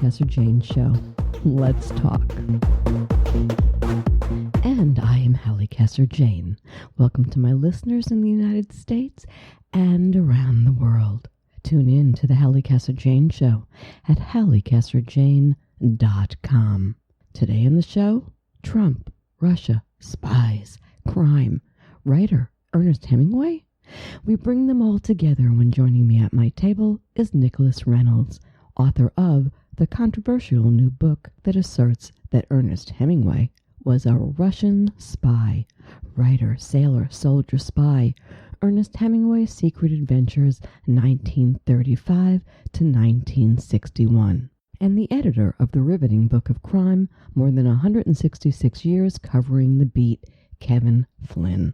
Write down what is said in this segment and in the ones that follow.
Casser-Jayne Show. Let's talk. And I am Halli Casser-Jayne. Welcome to my listeners in the United States and around the world. Tune in to the Halli Casser-Jayne Show at hallicasserjayne.com. Today in the show, Trump, Russia, spies, crime, writer Ernest Hemingway. We bring them all together when joining me at my table is Nicholas Reynolds, author of the controversial new book that asserts that Ernest Hemingway was a Russian spy. Writer, sailor, soldier, spy. Ernest Hemingway's Secret Adventures, 1935 to 1961. And the editor of the riveting book of crime, more than 166 years covering the beat, Kevin Flynn.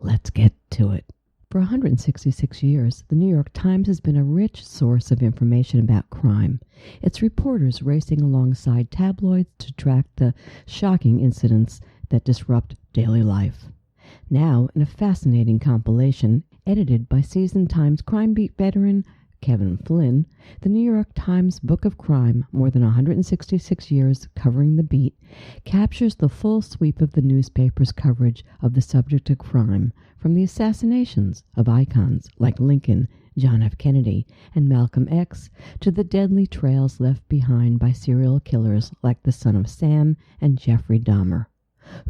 Let's get to it. For 166 years, the New York Times has been a rich source of information about crime, its reporters racing alongside tabloids to track the shocking incidents that disrupt daily life. Now, in a fascinating compilation edited by seasoned Times crime beat veteran Kevin Flynn, the New York Times Book of Crime, more than 166 years covering the beat, captures the full sweep of the newspaper's coverage of the subject of crime, from the assassinations of icons like Lincoln, John F. Kennedy, and Malcolm X, to the deadly trails left behind by serial killers like the Son of Sam and Jeffrey Dahmer.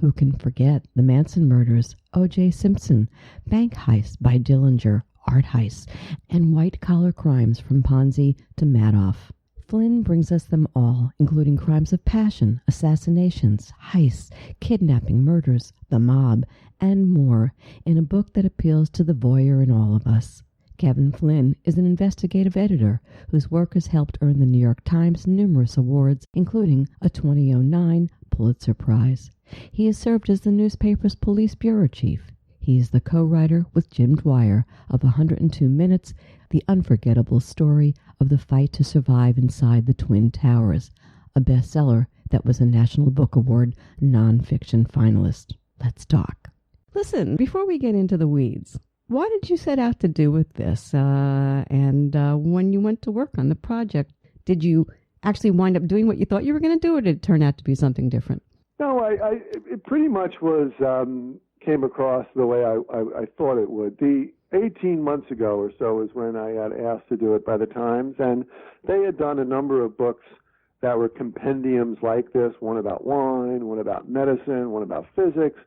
Who can forget the Manson murders, O.J. Simpson, bank heists by Dillinger, art heists, and white-collar crimes from Ponzi to Madoff. Flynn brings us them all, including crimes of passion, assassinations, heists, kidnapping, murders, the mob, and more, in a book that appeals to the voyeur in all of us. Kevin Flynn is an investigative editor whose work has helped earn the New York Times numerous awards, including a 2009 Pulitzer Prize. He has served as the newspaper's police bureau chief. He is the co-writer with Jim Dwyer of 102 Minutes, the unforgettable story of the fight to survive inside the Twin Towers, a bestseller that was a National Book Award nonfiction finalist. Let's talk. Listen, before we get into the weeds, what did you set out to do with this? And when you went to work on the project, did you actually wind up doing what you thought you were going to do, or did it turn out to be something different? No, it pretty much was came across the way I thought it would. The 18 months ago or so is when I got asked to do it by the Times, and they had done a number of books that were compendiums like this, one about wine, one about medicine, one about physics,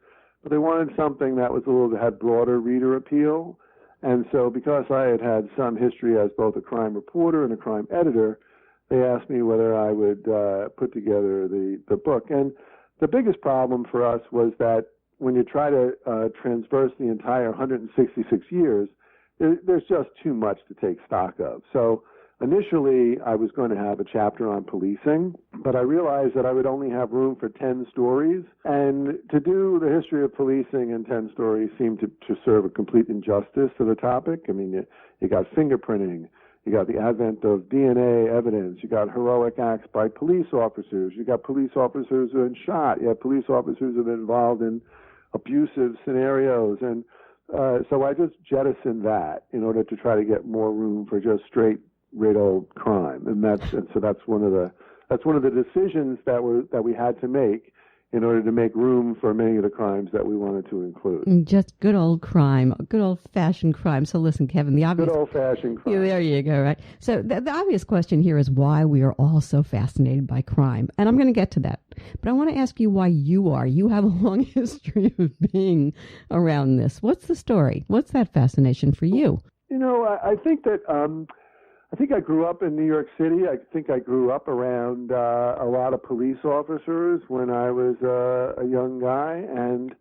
but they wanted something that was had broader reader appeal. And so because I had some history as both a crime reporter and a crime editor, they asked me whether I would put together the book. And the biggest problem for us was that when you try to transverse the entire 166 years, there's just too much to take stock of. So initially, I was going to have a chapter on policing, but I realized that I would only have room for 10 stories. And to do the history of policing in 10 stories seemed to serve a complete injustice to the topic. I mean, you got fingerprinting. You got the advent of DNA evidence. You got heroic acts by police officers. You got police officers who have been shot. You have police officers who have been involved in abusive scenarios. And so I just jettisoned that in order to try to get more room for just straight old crime. And so that's one of the decisions that we had to make in order to make room for many of the crimes that we wanted to include. Just good old crime, good old-fashioned crime. So listen, Kevin, the obvious... Good old-fashioned crime. Yeah, there you go, right? So the obvious question here is why we are all so fascinated by crime. And I'm going to get to that. But I want to ask you why you are. You have a long history of being around this. What's the story? What's that fascination for you? You know, I think that... I think I grew up in New York City. I think I grew up around a lot of police officers when I was a young guy. And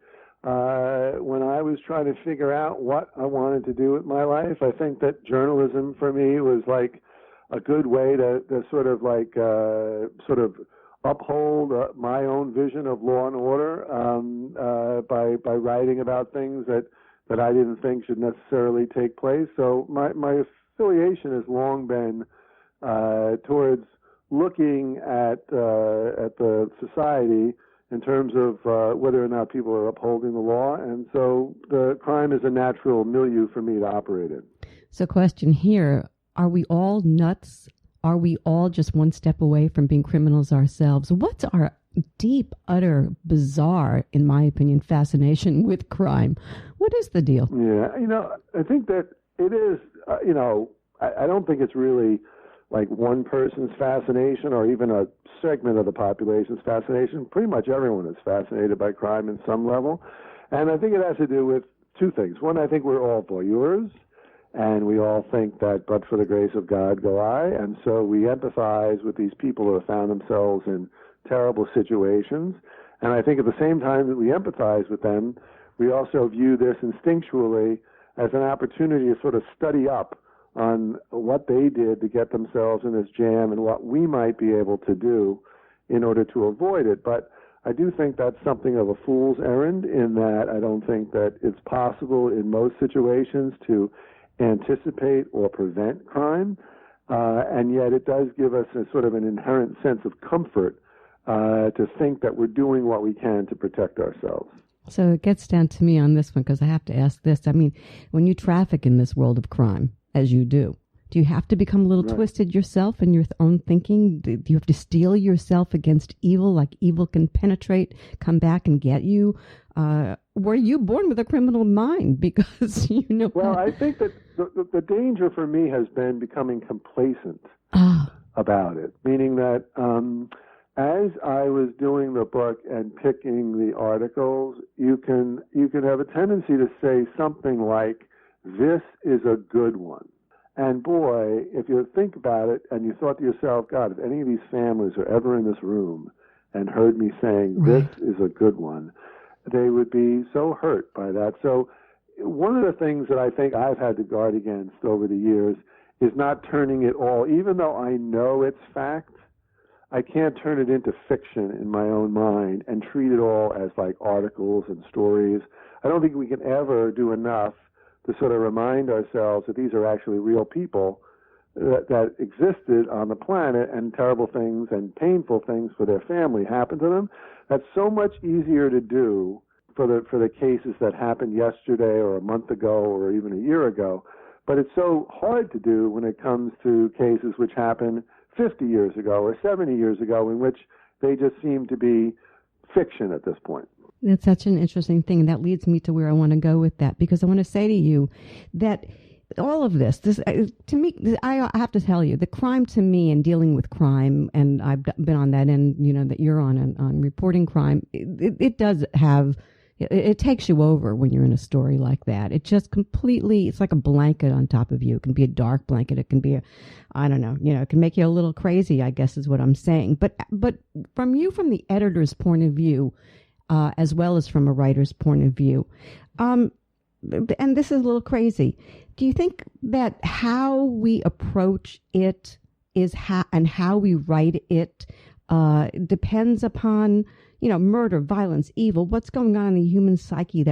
when I was trying to figure out what I wanted to do with my life, I think that journalism for me was like a good way to sort of uphold my own vision of law and order by writing about things that I didn't think should necessarily take place. So my affiliation has long been towards looking at the society in terms of whether or not people are upholding the law, and so the crime is a natural milieu for me to operate in. So question here, are we all nuts are we all just one step away from being criminals ourselves? What's our deep, utter, bizarre, in my opinion, fascination with crime? What is the deal? Yeah, I think that it is, I don't think it's really like one person's fascination or even a segment of the population's fascination. Pretty much everyone is fascinated by crime in some level. And I think it has to do with two things. One, I think we're all voyeurs, and we all think that but for the grace of God go I. And so we empathize with these people who have found themselves in terrible situations. And I think at the same time that we empathize with them, we also view this instinctually as an opportunity to sort of study up on what they did to get themselves in this jam and what we might be able to do in order to avoid it. But I do think that's something of a fool's errand, in that I don't think that it's possible in most situations to anticipate or prevent crime. And yet it does give us a sort of an inherent sense of comfort to think that we're doing what we can to protect ourselves. So it gets down to me on this one, because I have to ask this. I mean, when you traffic in this world of crime, as you do you have to become a little twisted yourself in your own thinking? Do you have to steel yourself against evil, like evil can penetrate, come back and get you? Were you born with a criminal mind? Because, Well, I think that the danger for me has been becoming complacent about it, meaning that as I was doing the book and picking the articles, you can have a tendency to say something like, this is a good one. And boy, if you think about it and you thought to yourself, God, if any of these families are ever in this room and heard me saying, this is a good one, they would be so hurt by that. So one of the things that I think I've had to guard against over the years is not turning it all, even though I know it's fact, I can't turn it into fiction in my own mind and treat it all as like articles and stories. I don't think we can ever do enough to sort of remind ourselves that these are actually real people that existed on the planet, and terrible things and painful things for their family happened to them. That's so much easier to do for the cases that happened yesterday or a month ago or even a year ago. But it's so hard to do when it comes to cases which happened 50 years ago or 70 years ago, in which they just seem to be fiction at this point. That's such an interesting thing, and that leads me to where I want to go with that, because I want to say to you that all of this to me, I have to tell you, the crime to me and dealing with crime, and I've been on that end, that you're on reporting crime, it does have, it takes you over when you're in a story like that. It just completely, it's like a blanket on top of you. It can be a dark blanket. It can be it can make you a little crazy, I guess is what I'm saying. But from the editor's point of view, as well as from a writer's point of view. And this is a little crazy. Do you think that how we approach it and how we write it depends upon, murder, violence, evil, what's going on in the human psyche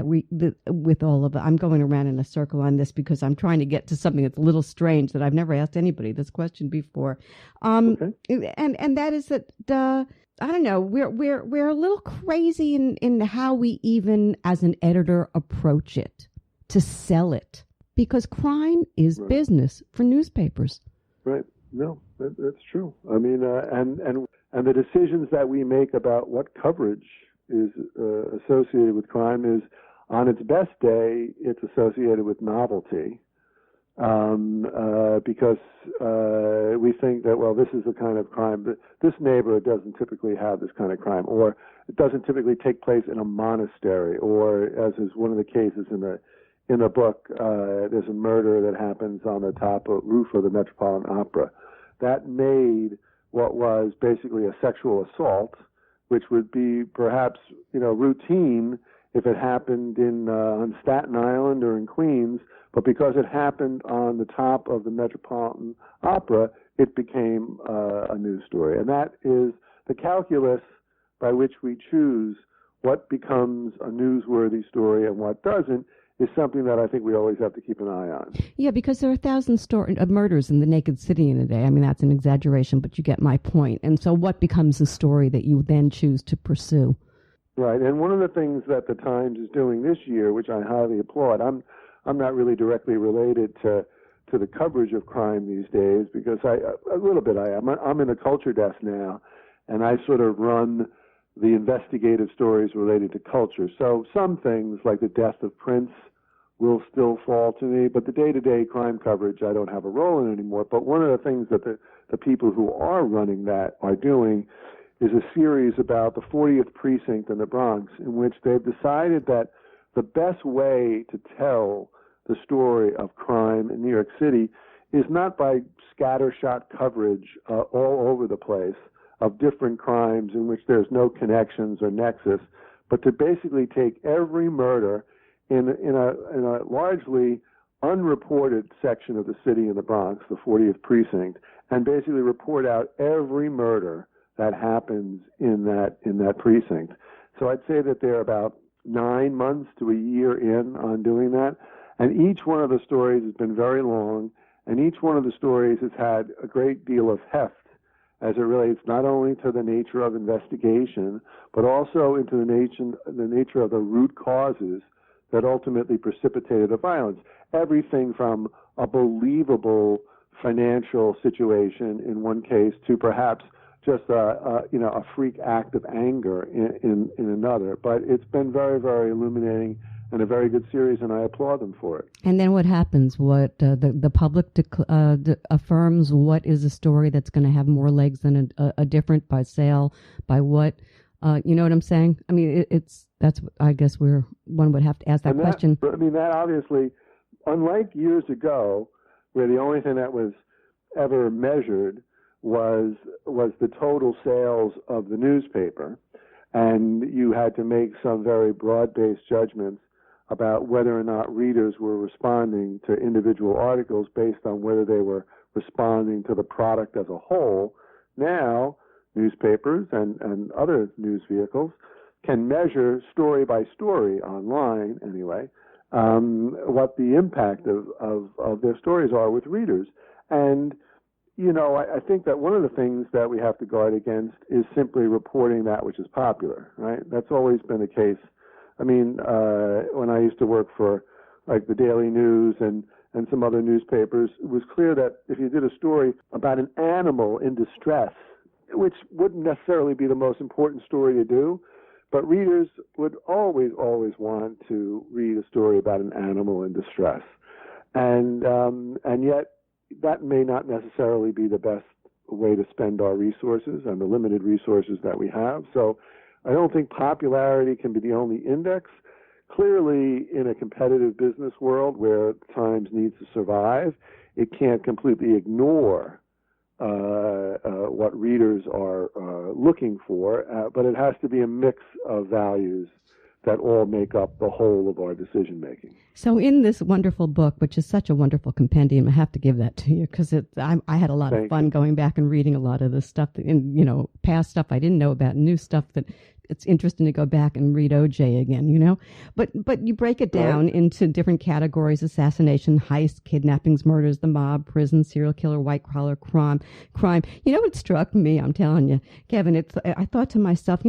with all of it? I'm going around in a circle on this because I'm trying to get to something that's a little strange that I've never asked anybody this question before. Okay. And that is that, I don't know, we're a little crazy in how we even as an editor approach it to sell it, because crime is business for newspapers. Right. No, that's true. I mean, and the decisions that we make about what coverage is associated with crime is, on its best day, it's associated with novelty. Because we think that, well, this is the kind of crime that this neighborhood doesn't typically have this kind of crime, or it doesn't typically take place in a monastery, or as is one of the cases in the book, there's a murder that happens on the roof of the Metropolitan Opera. That made what was basically a sexual assault, which would be perhaps routine if it happened on Staten Island or in Queens. But because it happened on the top of the Metropolitan Opera, it became a news story. And that is the calculus by which we choose what becomes a newsworthy story and what doesn't, is something that I think we always have to keep an eye on. Yeah, because there are 1,000 murders in the naked city in a day. I mean, that's an exaggeration, but you get my point. And so what becomes the story that you then choose to pursue? Right. And one of the things that the Times is doing this year, which I highly applaud, I'm not really directly related to to the coverage of crime these days, because a little bit I am. I'm in the culture desk now, and I sort of run the investigative stories related to culture. So some things like the death of Prince will still fall to me, but the day-to-day crime coverage I don't have a role in anymore. But one of the things that the people who are running that are doing is a series about the 40th precinct in the Bronx, in which they've decided that the best way to tell the story of crime in New York City is not by scattershot coverage all over the place of different crimes in which there's no connections or nexus, but to basically take every murder in a largely unreported section of the city in the Bronx, the 40th precinct, and basically report out every murder that happens in that precinct. So I'd say that they're about 9 months to a year in on doing that, and each one of the stories has been very long, and each one of the stories has had a great deal of heft as it relates not only to the nature of investigation, but also into the nature of the root causes that ultimately precipitated the violence. Everything from a believable financial situation in one case to perhaps just a freak act of anger in another. But it's been very, very illuminating and a very good series, and I applaud them for it. And then what happens? What the public affirms what is a story that's going to have more legs than a different by sale, by what? You know what I'm saying? I mean, that's I guess one would have to ask that question. That obviously, unlike years ago, where the only thing that was ever measured was the total sales of the newspaper, and you had to make some very broad-based judgments about whether or not readers were responding to individual articles based on whether they were responding to the product as a whole. Now, newspapers and other news vehicles can measure story by story, online anyway, what the impact of their stories are with readers. And, I think that one of the things that we have to guard against is simply reporting that which is popular, right? That's always been the case. I mean, when I used to work for like the Daily News and some other newspapers, it was clear that if you did a story about an animal in distress, which wouldn't necessarily be the most important story to do, but readers would always want to read a story about an animal in distress. And yet that may not necessarily be the best way to spend our resources and the limited resources that we have. So I don't think popularity can be the only index. Clearly, in a competitive business world where Times needs to survive, it can't completely ignore what readers are looking for, but it has to be a mix of values that all make up the whole of our decision making. So in this wonderful book, which is such a wonderful compendium, I have to give that to you because I had a lot of fun going back and reading a lot of this stuff, past stuff I didn't know about, new stuff that it's interesting to go back and read OJ again, But you break it down into different categories: assassination, heist, kidnappings, murders, the mob, prison, serial killer, white collar crime. What struck me, I'm telling you, Kevin, I thought to myself,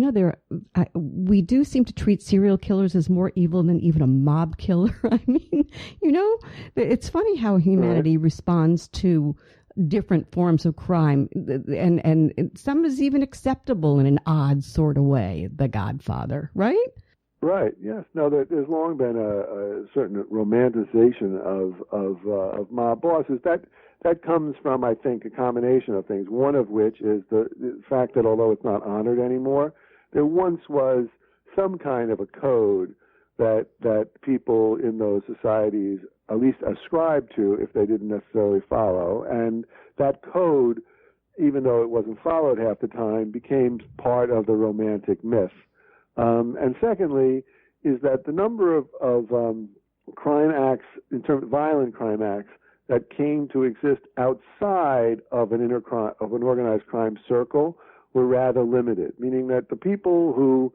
we do seem to treat serial killers as more evil than even a mob killer. I mean, it's funny how humanity responds to different forms of crime, and some is even acceptable in an odd sort of way. The Godfather, right? Right. Yes. No. There's long been a certain romanticization of mob bosses. That comes from, I think, a combination of things. One of which is the fact that although it's not honored anymore, there once was some kind of a code that people in those societies at least ascribed to if they didn't necessarily follow. And that code, even though it wasn't followed half the time, became part of the romantic myth. And secondly, is that the number of crime acts, in terms of violent crime acts, that came to exist outside of an organized crime circle were rather limited, meaning that the people who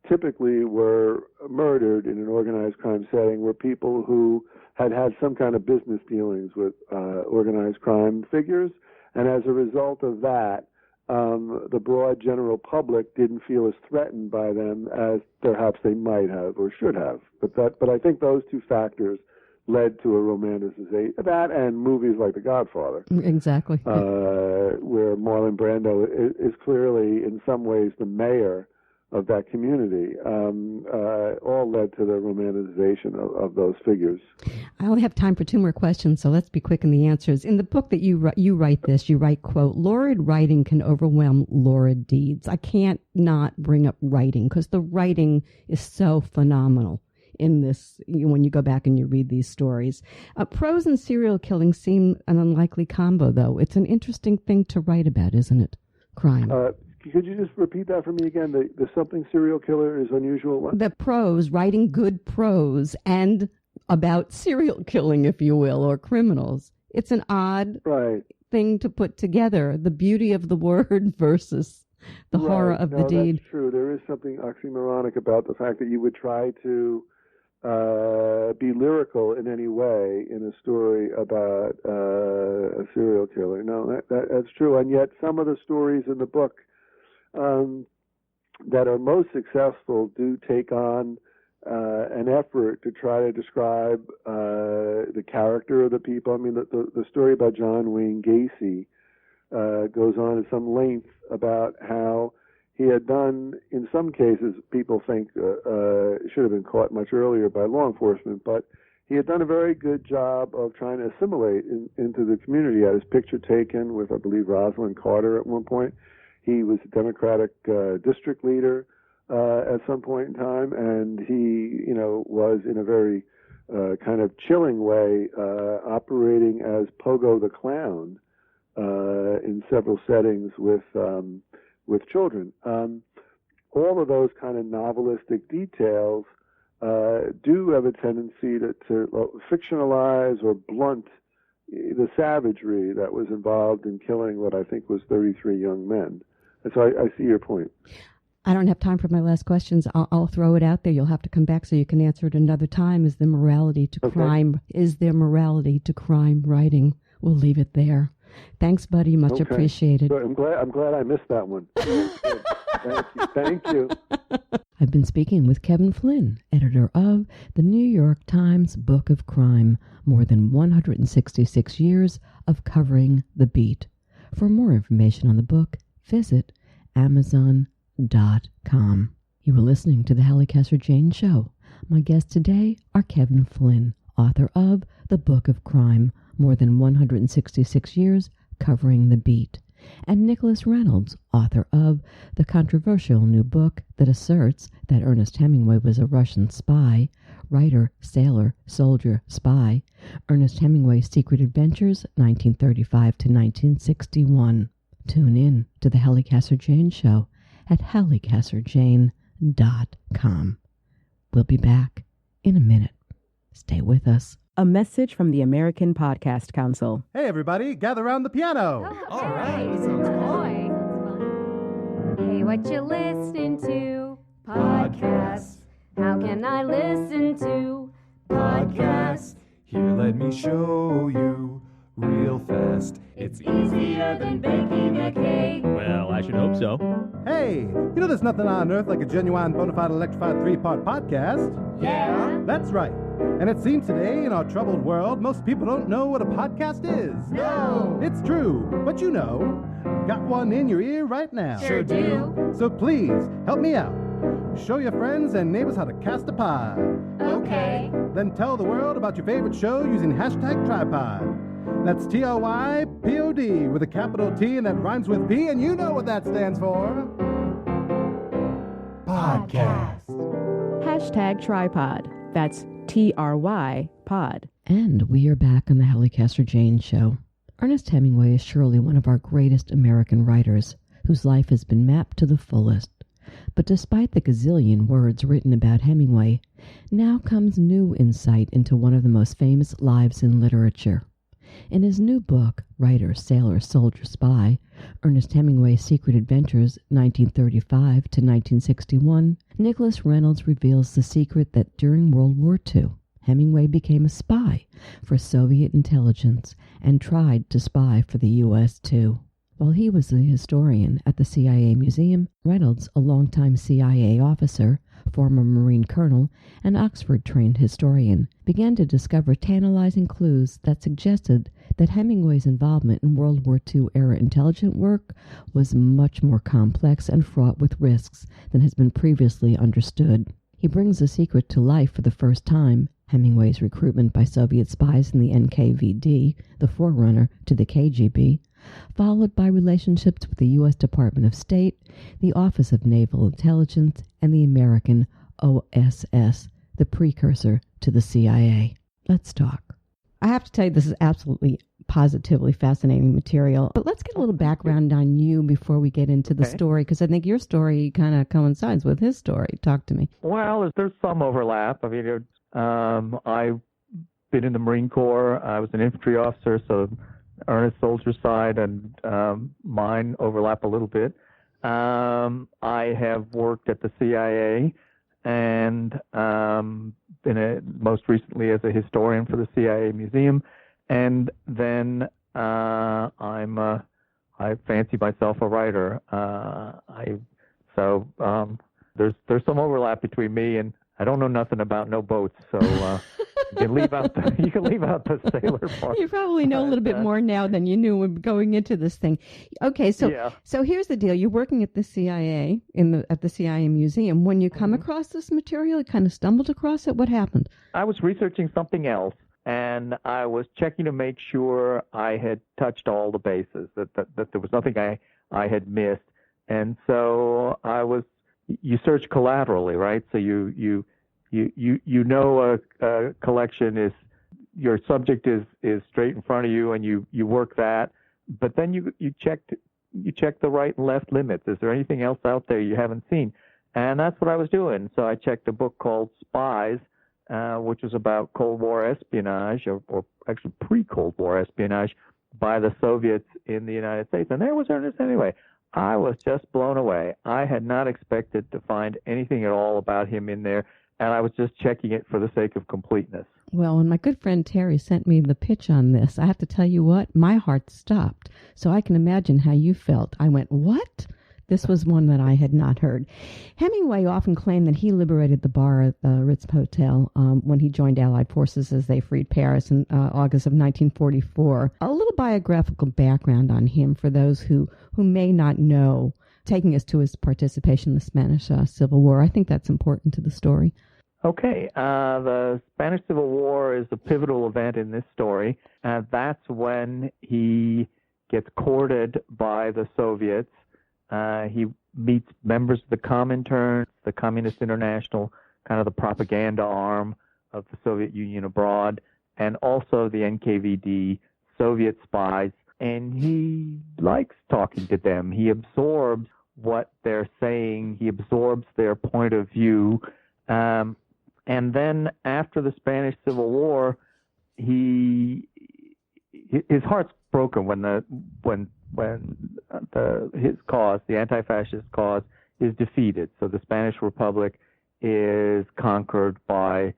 typically were murdered in an organized crime setting were people who had some kind of business dealings with organized crime figures, and as a result of that, the broad general public didn't feel as threatened by them as perhaps they might have or should have. But I think those two factors led to a romanticization. That and movies like The Godfather. Exactly. Where Marlon Brando is clearly, in some ways, the mayor of that community, all led to the romanticization of those figures. I only have time for 2 more questions, so let's be quick in the answers. In the book that you write this, you write, quote, "Lurid writing can overwhelm lurid deeds." I can't not bring up writing because the writing is so phenomenal in this, when you go back and you read these stories. Prose and serial killing seem an unlikely combo, though. It's an interesting thing to write about, isn't it? Crime. Could you just repeat that for me again? The something serial killer is unusual? What? The prose, writing good prose, and about serial killing, if you will, or criminals. It's an odd thing to put together, the beauty of the word versus the horror of the deed. That's true. There is something oxymoronic about the fact that you would try to be lyrical in any way in a story about a serial killer. No, that's true. And yet some of the stories in the book that are most successful do take on an effort to try to describe the character of the people. I mean, the story about John Wayne Gacy goes on at some length about how he had done, in some cases, people think should have been caught much earlier by law enforcement, but he had done a very good job of trying to assimilate into the community. He had his picture taken with, I believe, Rosalind Carter at one point. He was a Democratic district leader at some point in time, and he, was in a very kind of chilling way operating as Pogo the Clown in several settings with children. All of those kind of novelistic details do have a tendency to fictionalize or blunt the savagery that was involved in killing what I think was 33 young men. And so I see your point. I don't have time for my last questions. I'll throw it out there. You'll have to come back so you can answer it another time. Is there morality to crime? Is there morality to crime writing? We'll leave it there. Thanks, buddy. Much appreciated. So I'm glad I missed that one. Thank you. I've been speaking with Kevin Flynn, editor of the New York Times Book of Crime, more than 166 years of covering the beat. For more information on the book, visit Amazon.com. You were listening to the Halli Casser-Jayne Show. My guests today are Kevin Flynn, author of The Book of Crime, more than 166 years covering the beat, and Nicholas Reynolds, author of the controversial new book that asserts that Ernest Hemingway was a Russian spy, writer, sailor, soldier, spy, Ernest Hemingway's Secret Adventures, 1935 to 1961. Tune in to the Halli Casser-Jayne Show at hallicasserjayne.com. We'll be back in a minute. Stay with us. A message from the American Podcast Council. Hey, everybody, gather around the piano. All right. Boy. Hey, what you listening to? Podcasts. How can I listen to podcasts? Here, let me show you real fast. It's easier than baking a cake. Well, I should hope so. Hey, there's nothing on earth like a genuine, bona fide, electrified 3-part podcast. Yeah? That's right. And it seems today, in our troubled world, most people don't know what a podcast is. No. It's true, but you know. Got one in your ear right now. Sure do. So please, help me out. Show your friends and neighbors how to cast a pod. Okay. Then tell the world about your favorite show using hashtag Tripod. That's TRYPOD with a capital T and that rhymes with P, and you know what that stands for. Podcast. Hashtag Tripod. That's TRY pod. And we are back on the Halli Casser-Jayne Show. Ernest Hemingway is surely one of our greatest American writers, whose life has been mapped to the fullest. But despite the gazillion words written about Hemingway, now comes new insight into one of the most famous lives in literature. In his new book, Writer, Sailor, Soldier, Spy, Ernest Hemingway's Secret Adventures, 1935 to 1961, Nicholas Reynolds reveals the secret that during World War II, Hemingway became a spy for Soviet intelligence and tried to spy for the U.S. too. While he was the historian at the CIA Museum, Reynolds, a longtime CIA officer, former Marine colonel and Oxford-trained historian, began to discover tantalizing clues that suggested that Hemingway's involvement in World War II-era intelligence work was much more complex and fraught with risks than has been previously understood. He brings the secret to life for the first time, Hemingway's recruitment by Soviet spies in the NKVD, the forerunner to the KGB, followed by relationships with the U.S. Department of State, the Office of Naval Intelligence, and the American OSS, the precursor to the CIA. Let's talk. I have to tell you, this is absolutely, positively fascinating material. But let's get a little background on you before we get into the story, because I think your story kind of coincides with his story. Talk to me. Well, there's some overlap. I mean, I've been in the Marine Corps. I was an infantry officer, so earnest soldier side and mine overlap a little bit. I have worked at the CIA and most recently as a historian for the CIA Museum, and then I fancy myself a writer. There's some overlap between me, and I don't know nothing about no boats, so you can leave out the sailor part. You probably know a little bit more now than you knew when going into this thing. Okay, so here's the deal: you're working at the CIA at the CIA Museum. When you come across this material, you kind of stumbled across it. What happened? I was researching something else, and I was checking to make sure I had touched all the bases, that there was nothing I had missed, and so you search collaterally, right? So you know a collection is, your subject is straight in front of you, and you work that, but then you check the right and left limits. Is there anything else out there you haven't seen? And that's what I was doing. So I checked a book called Spies, which was about Cold War espionage, or actually pre-Cold War espionage by the Soviets in the United States. And there was Ernest Hemingway. I was just blown away. I had not expected to find anything at all about him in there, and I was just checking it for the sake of completeness. Well, when my good friend Terry sent me the pitch on this, I have to tell you what, my heart stopped. So I can imagine how you felt. I went, what? This was one that I had not heard. Hemingway often claimed that he liberated the bar at the Ritz Hotel when he joined Allied forces as they freed Paris in August of 1944. A little biographical background on him for those who may not know, taking us to his participation in the Spanish Civil War. I think that's important to the story. Okay. The Spanish Civil War is a pivotal event in this story. That's when he gets courted by the Soviets. He meets members of the Comintern, the Communist International, kind of the propaganda arm of the Soviet Union abroad, and also the NKVD, Soviet spies. And he likes talking to them. He absorbs what they're saying. He absorbs their point of view. And then after the Spanish Civil War, his heart's broken when his cause, the anti-fascist cause, is defeated. So the Spanish Republic is conquered by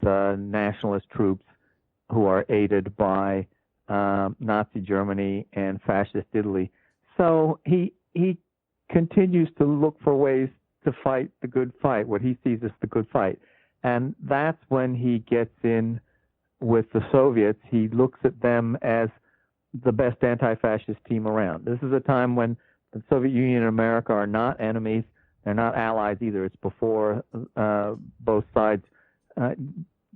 the nationalist troops who are aided by Nazi Germany and fascist Italy. So he continues to look for ways to fight the good fight, what he sees as the good fight. And that's when he gets in with the Soviets. He looks at them as the best anti-fascist team around. This is a time when the Soviet Union and America are not enemies. They're not allies either. It's before both sides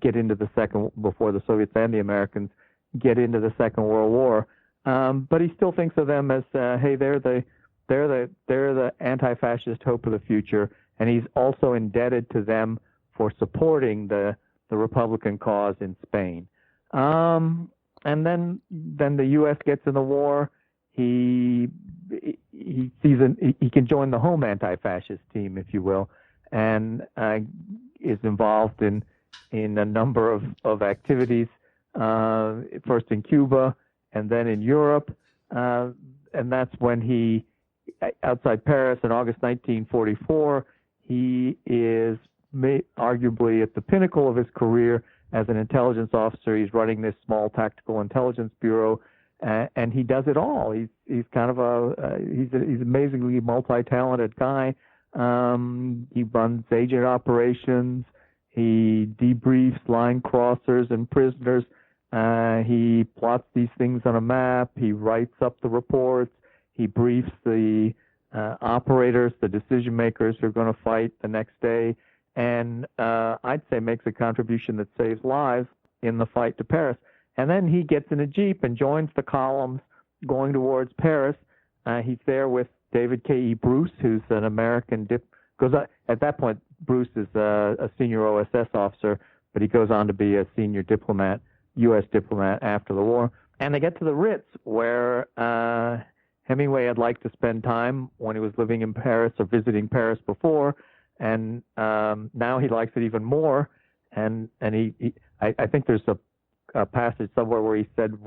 get into before the Soviets and the Americans get into the Second World War. But he still thinks of them as, hey, they're the anti-fascist hope of the future, and he's also indebted to them for supporting the Republican cause in Spain. And then the U.S. gets in the war. He sees he can join the home anti-fascist team, if you will, and is involved in a number of activities. First in Cuba, and then in Europe, and that's when he, outside Paris in August 1944, he is arguably at the pinnacle of his career as an intelligence officer. He's running this small tactical intelligence bureau, and he does it all. He's kind of he's an amazingly multi-talented guy. He runs agent operations. He debriefs line crossers and prisoners. He plots these things on a map. He writes up the reports. He briefs the operators, the decision makers who are going to fight the next day. And I'd say makes a contribution that saves lives in the fight to Paris. And then he gets in a Jeep and joins the columns going towards Paris. He's there with David K.E. Bruce, who's an American at that point, Bruce is a senior OSS officer, but he goes on to be a senior diplomat, U.S. diplomat after the war. And they get to the Ritz, where Hemingway had liked to spend time when he was living in Paris or visiting Paris before, and now he likes it even more. And I think there's a passage somewhere where he said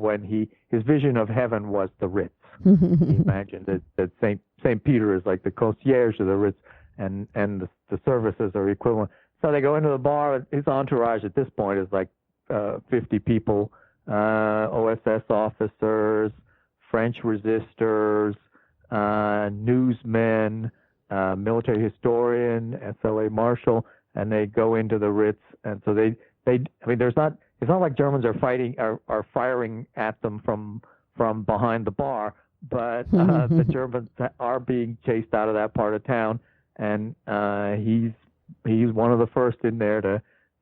his vision of heaven was the Ritz. He imagined that St. Peter is like the concierge of the Ritz, and the services are equivalent. So they go into the bar. His entourage at this point is like 50 people, OSS officers, French resistors, newsmen, military historian, SLA marshal, and they go into the Ritz. And so it's not like Germans are firing at them from behind the bar, but the Germans are being chased out of that part of town, and he's one of the first in there to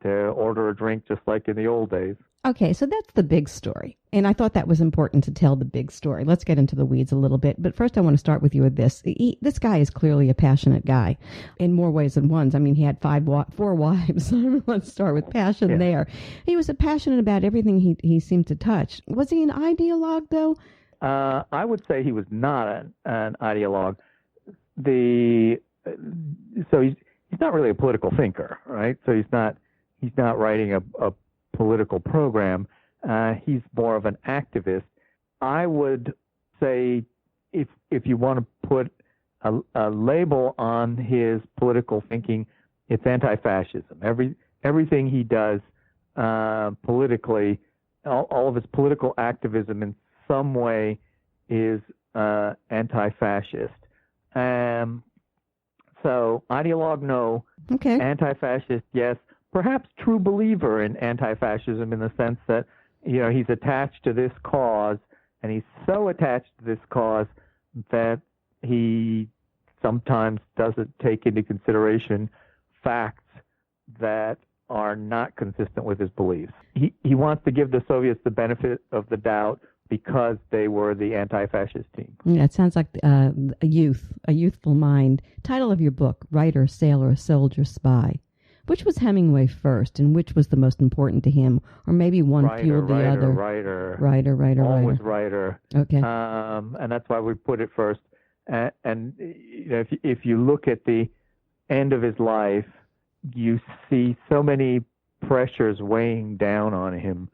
order a drink, just like in the old days. Okay, so that's the big story. And I thought that was important to tell the big story. Let's get into the weeds a little bit. But first I want to start with you with this. This guy is clearly a passionate guy in more ways than one. I mean, he had 4 wives. Let's start with passion there. He was passionate about everything he seemed to touch. Was he an ideologue, though? I would say he was not an ideologue. So he's not really a political thinker, right? So he's not writing a political program. He's more of an activist. I would say if you want to put a label on his political thinking, it's anti-fascism. Everything he does politically, all of his political activism in some way is anti-fascist. So ideologue, no. Okay. Anti-fascist, yes. Perhaps true believer in anti-fascism in the sense that, he's attached to this cause, and he's so attached to this cause that he sometimes doesn't take into consideration facts that are not consistent with his beliefs. He wants to give the Soviets the benefit of the doubt because they were the anti-fascist team. Yeah, it sounds like a youthful mind. Title of your book, Writer, Sailor, Soldier, Spy. Which was Hemingway first, and which was the most important to him? Or maybe one fueled the other? Writer. Always writer. Okay. And that's why we put it first. And if you look at the end of his life, you see so many pressures weighing down on him.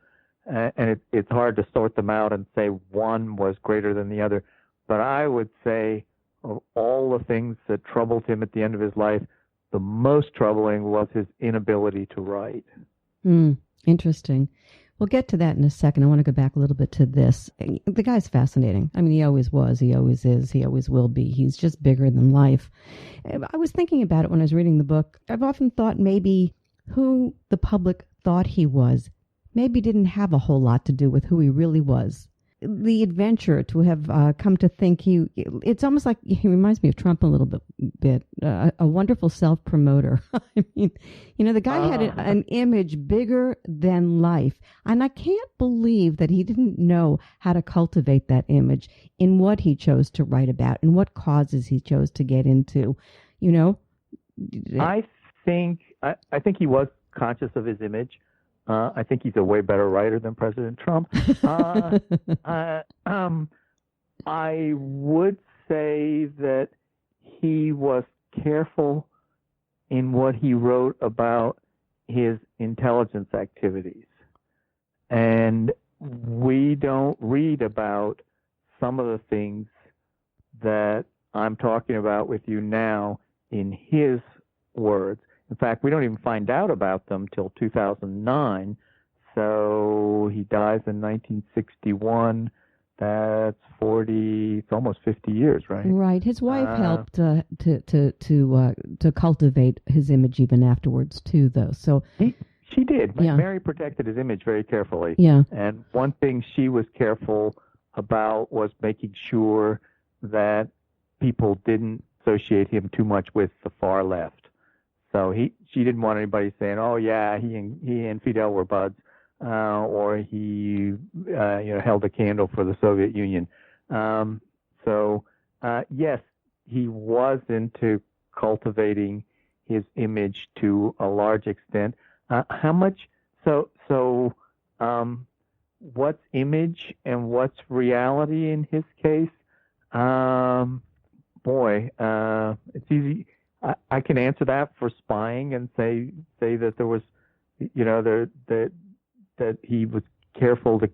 And it's hard to sort them out and say one was greater than the other. But I would say of all the things that troubled him at the end of his life, the most troubling was his inability to write. Interesting. We'll get to that in a second. I want to go back a little bit to this. The guy's fascinating. I mean, he always was. He always is. He always will be. He's just bigger than life. I was thinking about it when I was reading the book. I've often thought maybe who the public thought he was maybe didn't have a whole lot to do with who he really was. The adventure to have come to think it's almost like he reminds me of Trump a little bit, a wonderful self-promoter. I mean, the guy had an image bigger than life. And I can't believe that he didn't know how to cultivate that image in what he chose to write about and what causes he chose to get into, I think he was conscious of his image. I think he's a way better writer than President Trump. I would say that he was careful in what he wrote about his intelligence activities. And we don't read about some of the things that I'm talking about with you now in his words. In fact, we don't even find out about them till 2009. So he dies in 1961. That's 40. It's almost 50 years, right? Right. His wife helped to cultivate his image even afterwards too, though. So she did. Yeah. Mary protected his image very carefully. Yeah. And one thing she was careful about was making sure that people didn't associate him too much with the far left. So she didn't want anybody saying, "Oh yeah, he and Fidel were buds," or he held a candle for the Soviet Union. Yes, he was into cultivating his image to a large extent. How much? What's image and what's reality in his case? It's easy. I can answer that for spying and say that there was, that he was careful to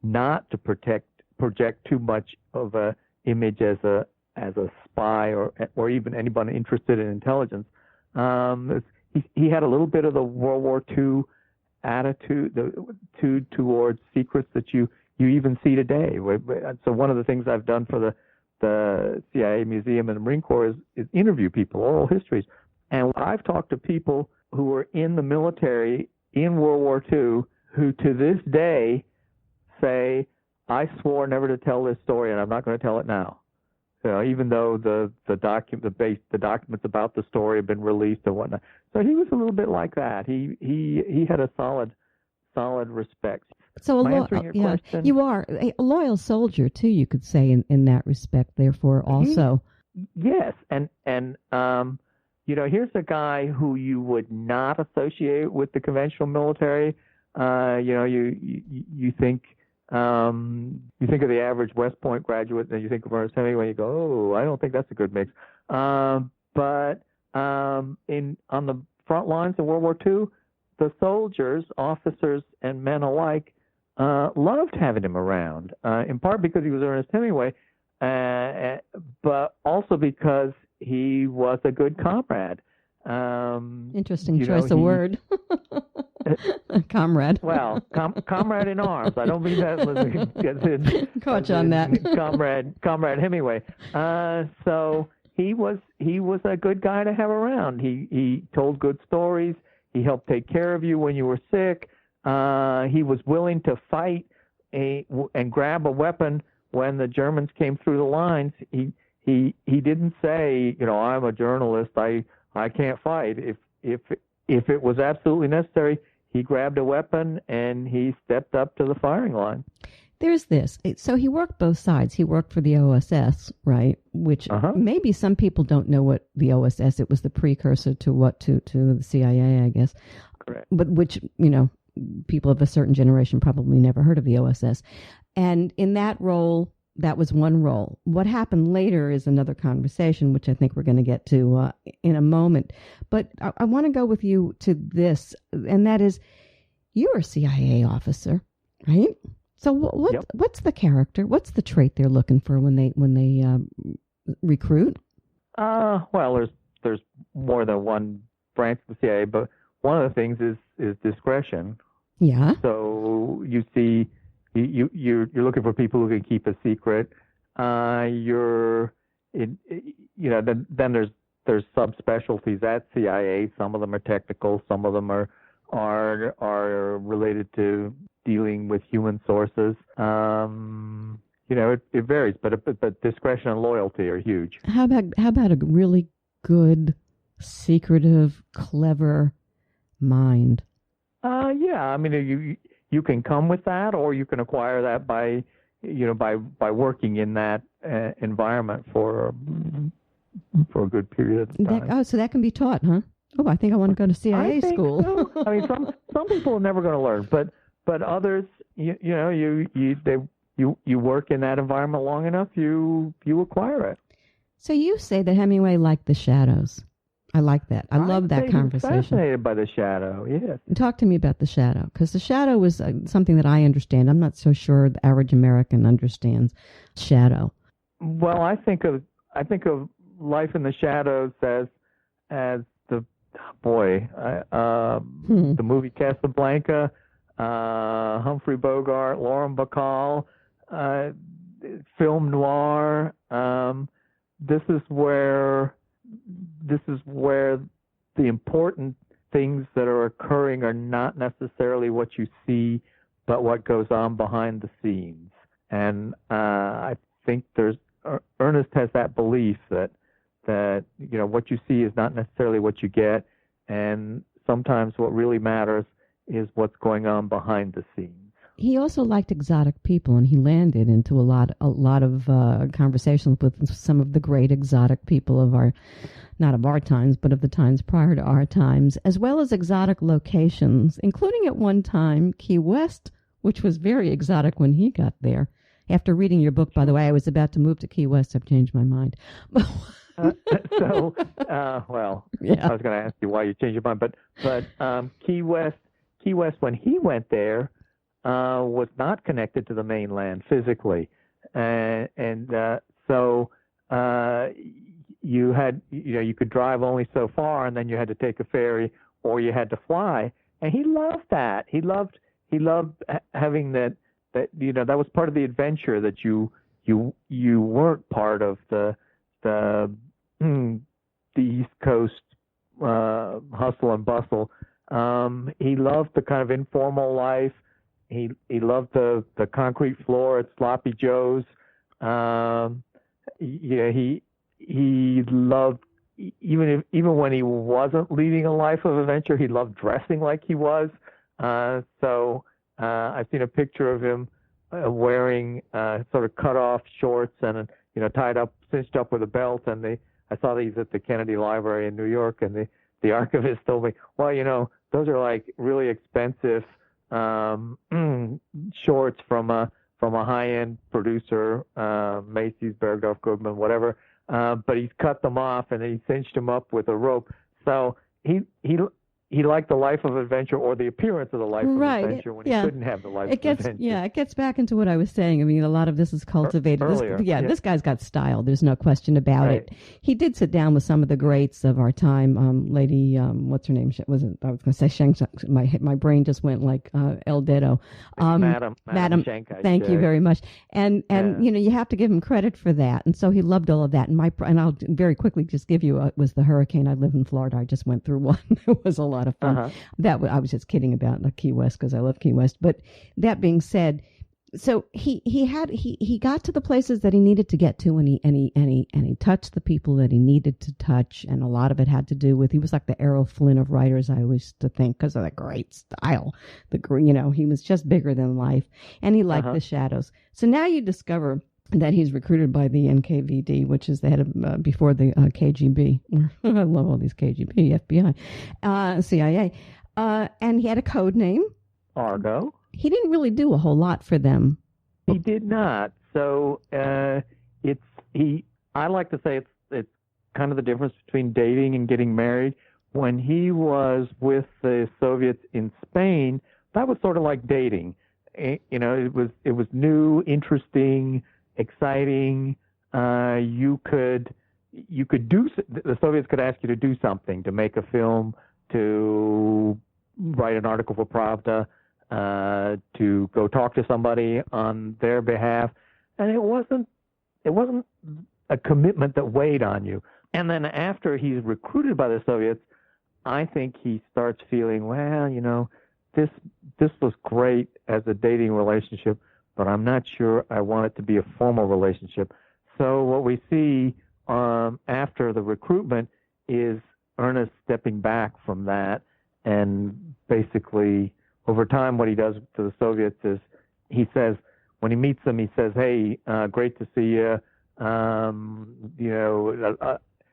not to project too much of a image as a spy or even anybody interested in intelligence. He had a little bit of the World War II attitude towards secrets that you even see today. So one of the things I've done for the CIA Museum and the Marine Corps is interview people, oral histories. And I've talked to people who were in the military in World War II who to this day say, "I swore never to tell this story, and I'm not going to tell it now." Even though the documents about the story have been released and whatnot. So he was a little bit like that. He had a solid respect. So answering your question? You are a loyal soldier too, you could say in that respect. Therefore, also yes, and here's a guy who you would not associate with the conventional military. You think of the average West Point graduate, and you think of Ernest Hemingway. You go, "Oh, I don't think that's a good mix." But on the front lines of World War II, the soldiers, officers, and men alike loved having him around. In part because he was Ernest Hemingway, but also because he was a good comrade. Interesting choice of word. Comrade. Well, comrade in arms. I don't mean that. Caught you on that. Comrade Hemingway. So he was a good guy to have around. He told good stories. He helped take care of you when you were sick. He was willing to fight and grab a weapon when the Germans came through the lines. He didn't say, "I'm a journalist. I can't fight." If it was absolutely necessary, he grabbed a weapon and he stepped up to the firing line. There's this. So he worked both sides. He worked for the OSS, right? Which maybe some people don't know what the OSS. It was the precursor to the CIA, I guess. Correct. But which people of a certain generation probably never heard of the OSS. And in that role, that was one role. What happened later is another conversation, which I think we're going to get to in a moment. But I want to go with you to this, and that is, you're a CIA officer, right? So what's the character? What's the trait they're looking for when they recruit? Well, there's more than one branch of the CIA, but one of the things is discretion. Yeah. So you see. You're looking for people who can keep a secret. Then there's subspecialties at CIA. Some of them are technical. Some of them are related to dealing with human sources. It varies, but discretion and loyalty are huge. How about a really good, secretive, clever mind? Yeah. I mean, you can come with that, or you can acquire that by working in that environment for a good period of time. So that can be taught, huh? Oh, I think I want to go to CIA school. So. I mean, some people are never going to learn, but others, you work in that environment long enough, you acquire it. So you say that Hemingway liked the shadows. I like that. I love that conversation. He's fascinated by the shadow, yes. Talk to me about the shadow, because the shadow was something that I understand. I'm not so sure the average American understands shadow. Well, I think of life in the shadows as the movie Casablanca, Humphrey Bogart, Lauren Bacall. film noir. This is where the important things that are occurring are not necessarily what you see, but what goes on behind the scenes. And I think Ernest has that belief that what you see is not necessarily what you get, and sometimes what really matters is what's going on behind the scenes. He also liked exotic people, and he landed into a lot of conversations with some of the great exotic people of not of our times, but of the times prior to our times, as well as exotic locations, including at one time Key West, which was very exotic when he got there. After reading your book, by the way, I was about to move to Key West. I've changed my mind. Yeah. I was going to ask you why you changed your mind, but Key West, when he went there, was not connected to the mainland physically, so you could drive only so far, and then you had to take a ferry or you had to fly, and he loved that. He loved having that was part of the adventure, that you weren't part of the East Coast hustle and bustle. He loved the kind of informal life. He loved the concrete floor at Sloppy Joe's. He loved, even when he wasn't leading a life of adventure, he loved dressing like he was. So I've seen a picture of him wearing sort of cut off shorts and cinched up with a belt. And I saw these at the Kennedy Library in New York, and the archivist told me, well, those are like really expensive shorts from a high-end producer, Macy's, Bergdorf Goodman, whatever. But he's cut them off, and then he cinched them up with a rope. So he liked the life of adventure, or the appearance of the life of adventure, when he couldn't have the life of adventure. Yeah, it gets back into what I was saying. I mean, a lot of this is cultivated. Earlier, this guy's got style. There's no question about it. He did sit down with some of the greats of our time. Lady, what's her name? I was going to say Shang. My brain just went like El Dedo. Madam Shanghai. Thank you very much. And you have to give him credit for that. And so he loved all of that. And I'll very quickly just give you was the hurricane. I live in Florida. I just went through one. It was a lot of fun. I was just kidding about Key West, because I love Key West. But that being said, so he got to the places that he needed to get to, and he touched the people that he needed to touch, and a lot of it had to do with, he was like the Errol Flynn of writers, I used to think, because of that great style. He was just bigger than life, and he liked the shadows. So now you discover that he's recruited by the NKVD, which is the head of, before the KGB. I love all these KGB, FBI, CIA. And he had a code name. Argo. He didn't really do a whole lot for them. He did not. So I like to say it's kind of the difference between dating and getting married. When he was with the Soviets in Spain, that was sort of like dating. It was new, interesting, exciting. You could do, the Soviets could ask you to do something, to make a film, to write an article for Pravda, to go talk to somebody on their behalf, and it wasn't a commitment that weighed on you. And then after he's recruited by the Soviets, I think he starts feeling, well, this was great as a dating relationship, but I'm not sure I want it to be a formal relationship. So what we see after the recruitment is Ernest stepping back from that, and basically over time what he does to the Soviets is he says, when he meets them, he says, hey, great to see you, and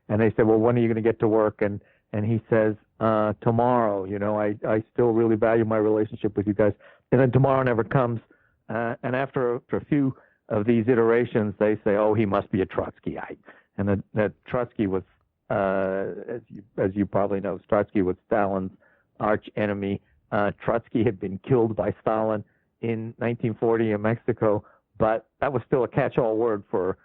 they say, well, when are you going to get to work? And he says, tomorrow, I still really value my relationship with you guys. And then tomorrow never comes. And after a few of these iterations, they say, oh, he must be a Trotskyite. And that Trotsky was, as you probably know, Trotsky was Stalin's arch enemy. Trotsky had been killed by Stalin in 1940 in Mexico, but that was still a catch-all word for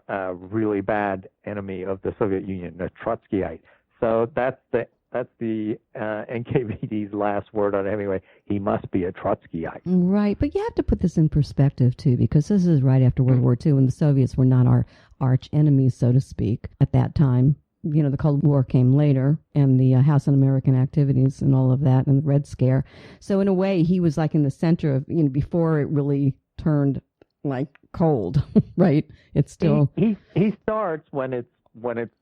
a really bad enemy of the Soviet Union, a Trotskyite. So that's the NKVD's last word on Hemingway. He must be a Trotskyite. Right, but you have to put this in perspective, too, because this is right after World War II, and the Soviets were not our arch enemies, so to speak, at that time. You know, the Cold War came later, and the House Un-American activities and all of that, and the Red Scare. So in a way, he was like in the center of, before it really turned like cold, right? It's still... He starts when it's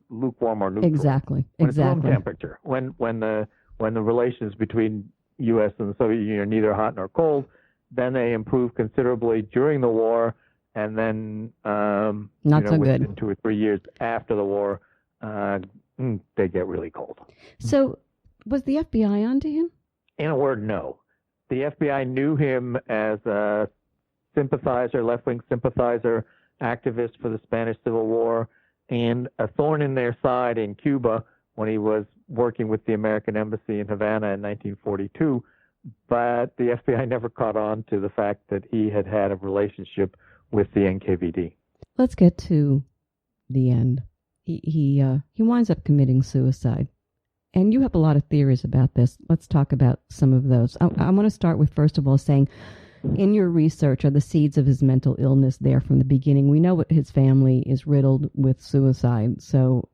lukewarm or neutral. Exactly. When it's room temperature. When the relations between U.S. and the Soviet Union are neither hot nor cold, then they improve considerably during the war, and then not so good. Within 2 or 3 years after the war, they get really cold. So, was the FBI onto him? In a word, no. The FBI knew him as a sympathizer, left-wing sympathizer, activist for the Spanish Civil War, and a thorn in their side in Cuba when he was working with the American Embassy in Havana in 1942. But the FBI never caught on to the fact that he had had a relationship with the NKVD. Let's get to the end. He winds up committing suicide. And you have a lot of theories about this. Let's talk about some of those. I want to start with, first of all, saying, in your research, are the seeds of his mental illness there from the beginning? We know what his family is riddled with suicide. So,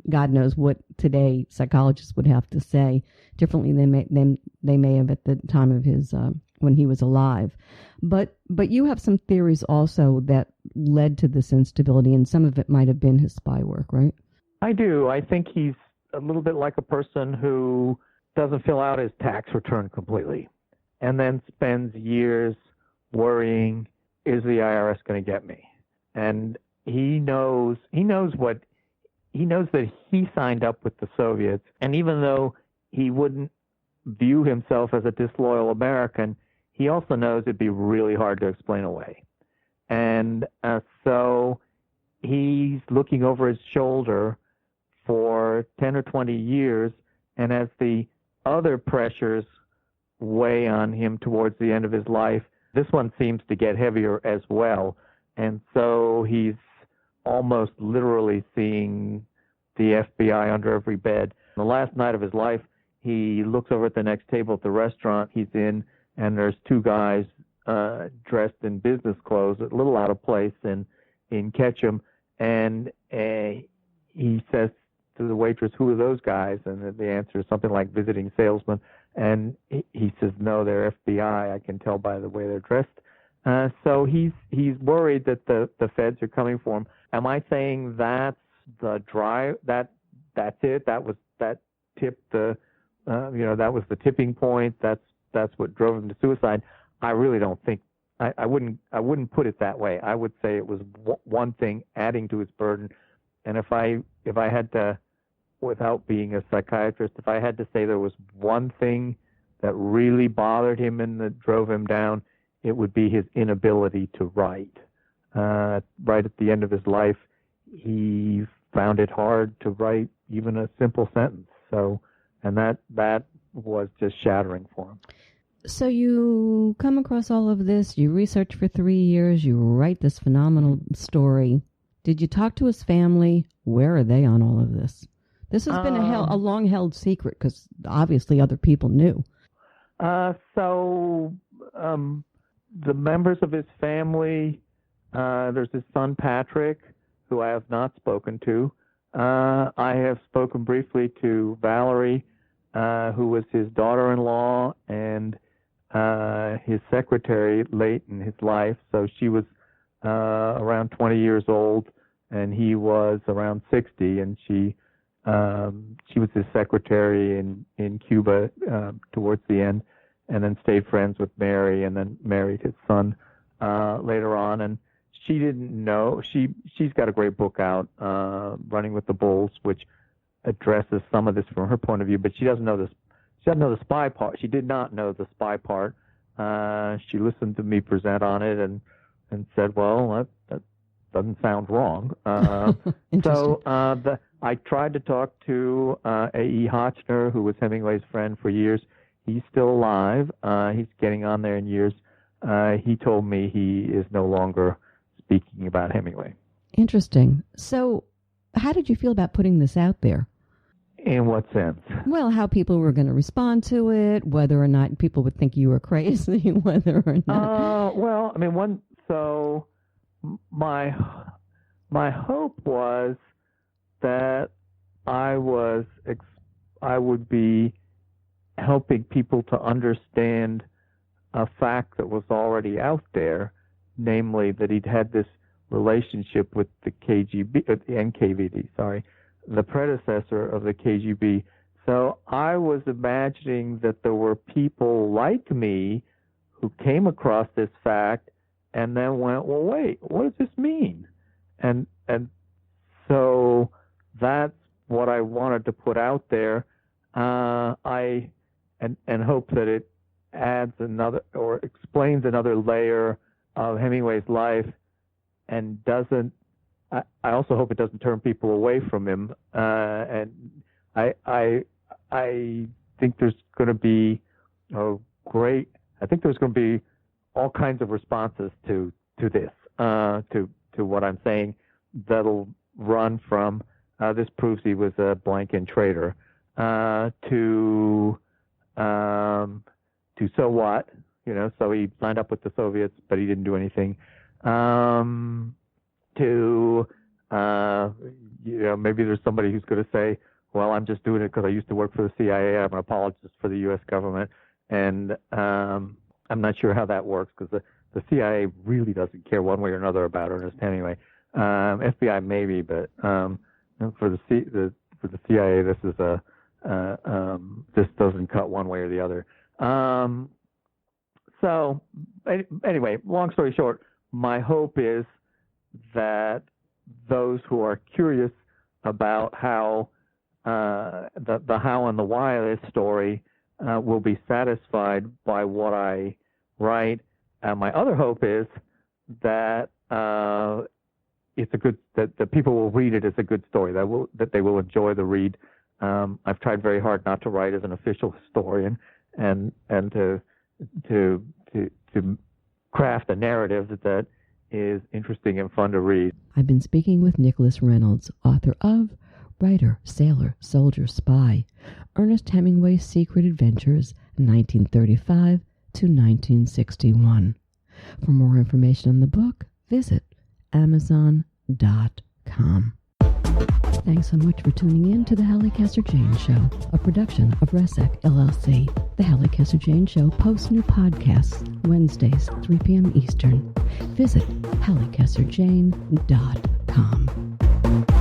God knows what today psychologists would have to say differently than they may have at the time of his, when he was alive. But you have some theories also that led to this instability, and some of it might have been his spy work, right? I do. I think he's a little bit like a person who doesn't fill out his tax return completely and then spends years worrying, is the IRS going to get me? And he knows that he signed up with the Soviets, and even though he wouldn't view himself as a disloyal American, he also knows it'd be really hard to explain away. And so he's looking over his shoulder for 10 or 20 years, and as the other pressures weigh on him towards the end of his life, this one seems to get heavier as well. And so he's almost literally seeing the FBI under every bed. The last night of his life, he looks over at the next table at the restaurant he's in, and there's two guys dressed in business clothes, a little out of place in Ketchum, and he says to the waitress, "Who are those guys?" And the answer is something like visiting salesmen. And he says, "No, they're FBI. I can tell by the way they're dressed." So he's worried that the feds are coming for him. Am I saying that's the drive? That's it. That tipped the that was the tipping point. That's what drove him to suicide. I really don't think. I wouldn't put it that way. I would say it was one thing adding to his burden. And if I had to, without being a psychiatrist, if I had to say there was one thing that really bothered him and that drove him down, it would be his inability to write. Right at the end of his life, he found it hard to write even a simple sentence. So, and that was just shattering for him. So you come across all of this, you research for 3 years, you write this phenomenal story. Did you talk to his family? Where are they on all of this? This has been a long-held secret because obviously other people knew. So the members of his family, there's his son Patrick, who I have not spoken to. I have spoken briefly to Valerie, who was his daughter-in-law and his secretary late in his life. So she was around 20 years old, and he was around 60, and she was his secretary in Cuba towards the end, and then stayed friends with Mary, and then married his son later on. And she didn't know. She's got a great book out, Running with the Bulls, which addresses some of this from her point of view, but she doesn't know this. She doesn't know the spy part. She did not know the spy part. She listened to me present on it and said, "Well, that doesn't sound wrong." So I tried to talk to A.E. Hotchner, who was Hemingway's friend for years. He's still alive. He's getting on there in years. He told me he is no longer speaking about Hemingway. Interesting. So how did you feel about putting this out there? In what sense? Well, how people were going to respond to it, whether or not people would think you were crazy, whether or not. Well, I mean, so my hope was that I would be helping people to understand a fact that was already out there, namely that he'd had this relationship with the KGB, the NKVD, the predecessor of the KGB. So I was imagining that there were people like me who came across this fact and then went, well, wait, what does this mean? And so that's what I wanted to put out there. And hope that it adds another or explains another layer of Hemingway's life, and doesn't. I also hope it doesn't turn people away from him. And I think there's going to be I think there's going to be all kinds of responses to this, to what I'm saying, that'll run from this proves he was a blank-in traitor, to so what, so he signed up with the Soviets, but he didn't do anything, to maybe there's somebody who's going to say, well, I'm just doing it because I used to work for the CIA. I'm an apologist for the U.S. government, and I'm not sure how that works because the CIA really doesn't care one way or another about Ernest Hemingway. FBI maybe, but for the CIA, this is this doesn't cut one way or the other. So anyway, long story short, my hope is that those who are curious about how the how and the why of this story will be satisfied by what I write. And my other hope is that it's a good that people will read it as a good story, that they will enjoy the read. I've tried very hard not to write as an official historian, and to craft a narrative that is interesting and fun to read. I've been speaking with Nicholas Reynolds, author of Writer, Sailor, Soldier, Spy, Ernest Hemingway's Secret Adventures, 1935 to 1961. For more information on the book, visit Amazon.com. Thanks so much for tuning in to the Halli Casser-Jayne Show, a production of RESEC LLC. The Halli Casser-Jayne Show posts new podcasts Wednesdays, 3 p.m. Eastern. Visit HalliCasserJayne.com.